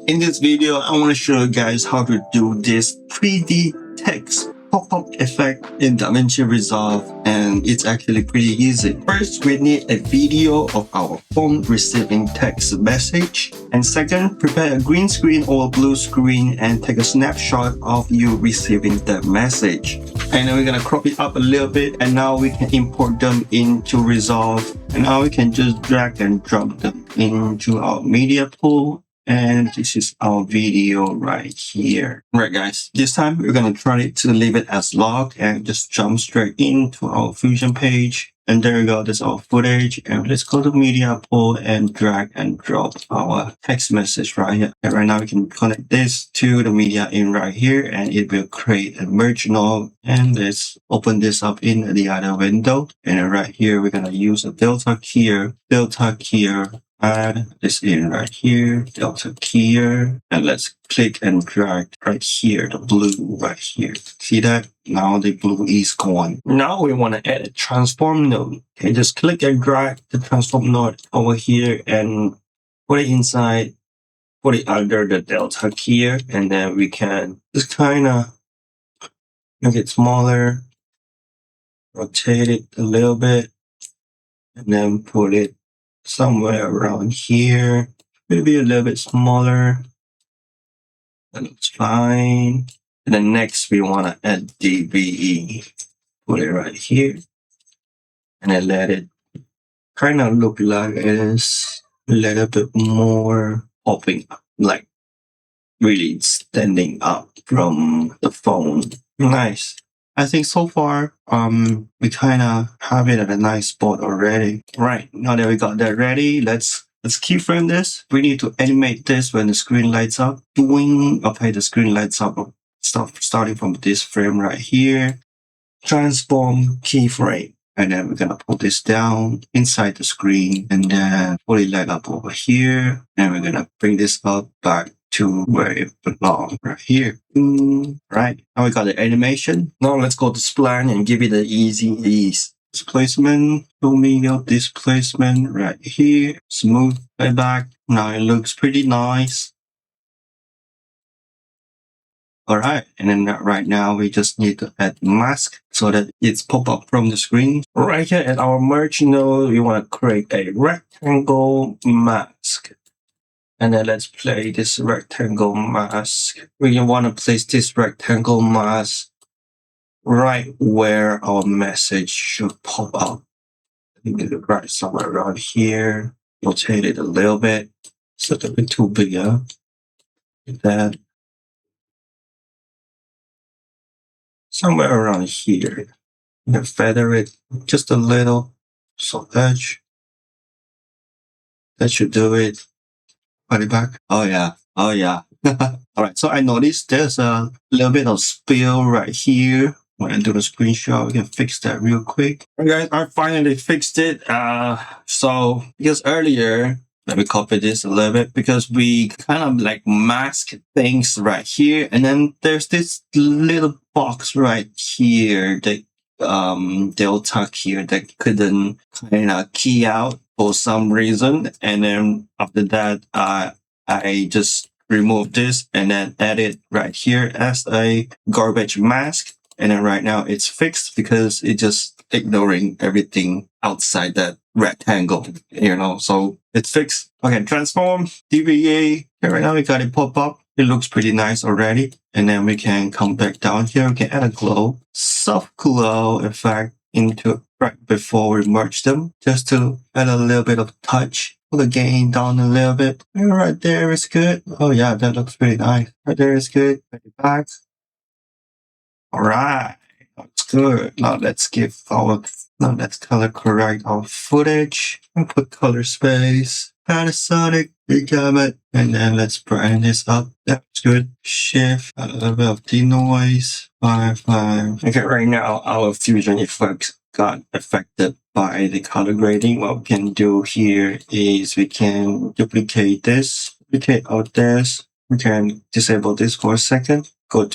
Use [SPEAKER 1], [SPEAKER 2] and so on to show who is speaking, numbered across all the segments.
[SPEAKER 1] In this video, I want to show you guys how to do this 3D text pop-up effect in DaVinci Resolve, and it's actually pretty easy. First, we need a video of our phone receiving text message. And second, prepare a green screen or a blue screen and take a snapshot of you receiving the message. And then we're gonna crop it up a little bit, and now we can import them into Resolve. And now we can just drag and drop them into our media pool. And this is our video right here. Right, guys, this time we're going to try to leave it as log and just jump straight into our Fusion page. And there we go, that's our footage. And let's go to media pool and drag and drop our text message right here. And right now we can connect this to the media in right here, and it will create a merge node. And let's open this up in the other window. And then right here, we're going to use a delta keyer, add this in right here, delta keyer, and let's click and drag right here, the blue right here. See that? Now the blue is gone. Now we want to add a transform node. Okay, just click and drag the transform node over here and put it inside, put it under the delta keyer, and then we can just kind of make it smaller, rotate it a little bit, and then put it somewhere around here, maybe a little bit smaller. That looks fine. And then next we want to add DVE. Put it right here, and then let it kind of look like it's a little bit more popping up, like really standing up from the phone. Nice. I think so far, we kind of have it at a nice spot already. Right, now that we got that ready, let's keyframe this. We need to animate this when the screen lights up. Okay, the screen lights up, starting from this frame right here. Transform keyframe. And then we're gonna pull this down inside the screen and then pull it light up over here. And we're gonna bring this up back to where it belongs, right here. Right, now we got the animation. Now let's go to spline and give it an easy ease. Displacement, media displacement right here. Smooth playback. Now it looks pretty nice. All right, and then right now we just need to add mask so that it's pop up from the screen. Right here at our merge node, we want to create a rectangle mask. And then let's play this rectangle mask. We want to place this rectangle mask right where our message should pop up. I think it's right somewhere around here. Rotate it a little bit. It's a little bit too big, yeah? Like that. Somewhere around here. And feather it just a little. So that should do it. Put it back. Oh yeah. All right, so I noticed there's a little bit of spill right here. When I do the screenshot, we can fix that real quick. All right, guys, I finally fixed it. So because earlier, let me copy this a little bit, because we kind of like mask things right here, and then there's this little box right here that delta here that couldn't kind of key out for some reason. And then after that, I just remove this and then add it right here as a garbage mask. And then right now it's fixed because it's just ignoring everything outside that rectangle, so it's fixed. Okay, transform, DVE. Okay, right now we got it pop up. It looks pretty nice already. And then we can come back down here. We can add a glow, soft glow effect into right before we merge them, just to add a little bit of touch. Pull the gain down a little bit. And right there is good. Oh yeah, that looks pretty nice. Right there is good. Put it back. All right, that's good. Now let's let's color correct our footage and put color space, Panasonic, big gamut, and then let's brighten this up. That's good. Shift, a little bit of denoise, 5. Okay, right now our Fusion effects got affected by the color grading. What we can do here is we can duplicate this, duplicate out this. We can disable this for a second. go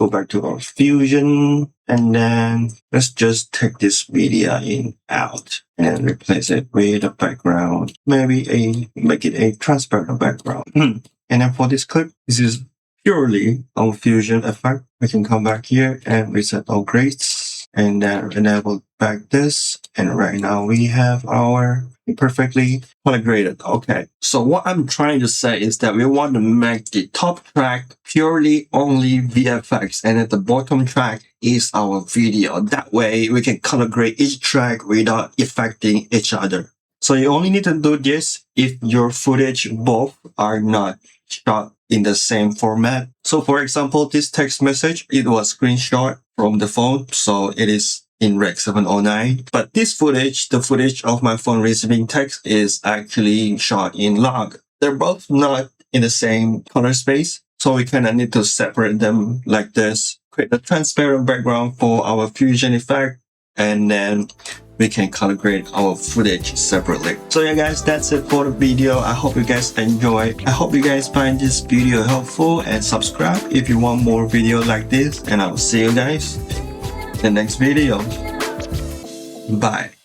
[SPEAKER 1] back to our Fusion, and then let's just take this media in out and replace it with a background. Maybe make it a transparent background. And then for this clip, this is purely on Fusion effect. We can come back here and reset our grades and then enable back this. And right now we have our perfectly color graded. Okay. So what I'm trying to say is that we want to make the top track purely only VFX, and at the bottom track is our video. That way we can color grade each track without affecting each other. So you only need to do this if your footage both are not shot in the same format. So for example, this text message, it was screenshot from the phone, so it is in Rec 709. But this footage, the footage of my phone receiving text, is actually shot in log. They're both not in the same color space, so we kind of need to separate them like this. Create a transparent background for our Fusion effect, and then we can color grade our footage separately. So yeah guys, that's it for the video. I hope you guys enjoy. I hope you guys find this video helpful, and subscribe if you want more video like this, and I'll see you guys in the next video. Bye.